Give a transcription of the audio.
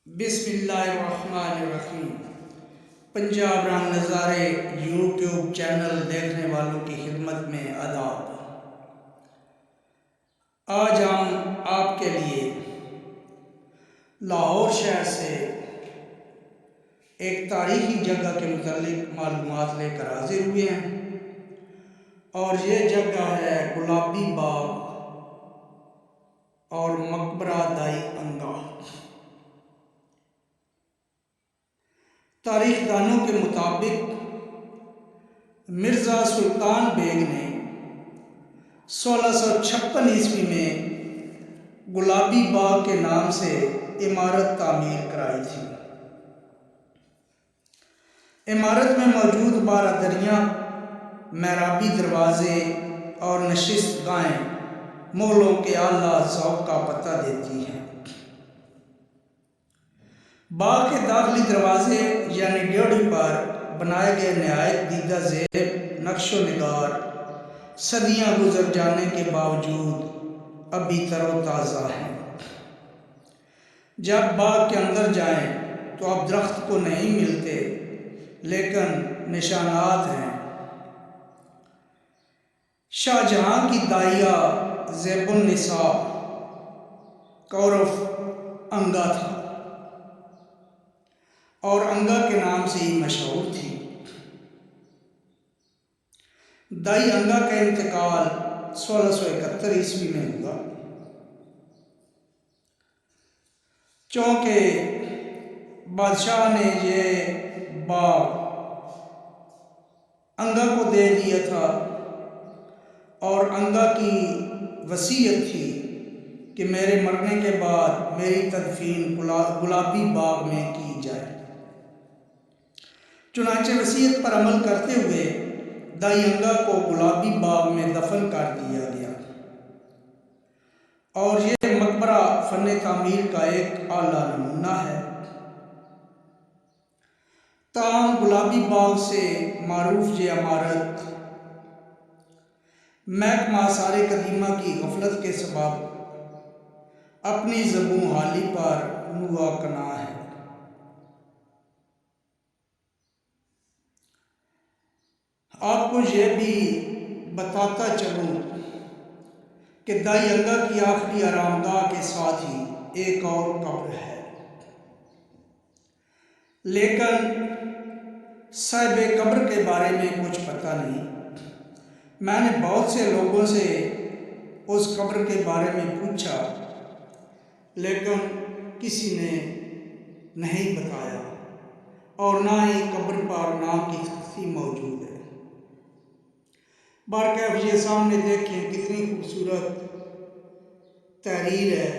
बिस्मिल्लाहिर्रहमानिर्रहीम। पंजाब राम नज़ारे YouTube channel देखने वालों की खिदमत में आदाब। आज हम आपके लिए लाहौर शहर से एक तारीखी जगह के मुतालिक मालूमात लेकर हाजिर हुए हैं और ये जगह है गुलाबी बाग और मकबरा दाई अंगा। तारीखदानों के मुताबिक मिर्ज़ा सुल्तान बेग ने 1656 ईस्वी में गुलाबी बाग के नाम से इमारत तामीर कराई थी। इमारत में मौजूद 12 दरियाँ, महराबी दरवाजे और नशिस्त गाहें मुग़लों के आला ज़ौक़ का पता देती हैं। बाग के दाखिली दरवाजे यानी ड्योढ़ी पर बनाए गए नहायत दीदा ज़ेब नक्शो निगार सदियाँ गुजर जाने के बावजूद अभी तरोताज़ा हैं। जब बाग के अंदर जाएं तो अब दरख्त को नहीं मिलते, लेकिन निशानात हैं। शाहजहाँ की दाइया ज़ेबुन निसा का उर्फ अंगा था और अंगा के नाम से ही मशहूर थी। दाई अंगा का इंतकाल 1671 ईस्वी में हुआ। चूँकि बादशाह ने ये बाग अंगा को दे दिया था और अंगा की वसीयत थी कि मेरे मरने के बाद मेरी तदफीन गुलाबी बाग में की जाए। चुनांचे वसीयत पर अमल करते हुए दाई अंगा को गुलाबी बाग में दफन कर दिया गया और ये मकबरा फ़न तामीर का एक आला नमूना है। ताम गुलाबी बाग से मारूफ ये इमारत महकमा आसार कदीमा की गफलत के सबब अपनी ज़बूं हाली पर नुआ कना है। आपको यह भी बताता चलूँ कि दाई अंगा की आखिरी आरामगाह के साथ ही एक और कब्र है, लेकिन साहिब कब्र के बारे में कुछ पता नहीं। मैंने बहुत से लोगों से उस कब्र के बारे में पूछा, लेकिन किसी ने नहीं बताया और ना ही कब्र पर नाम की तख्ती मौजूद है। बारकैफ ये सामने देखें कितनी खूबसूरत तहरीर है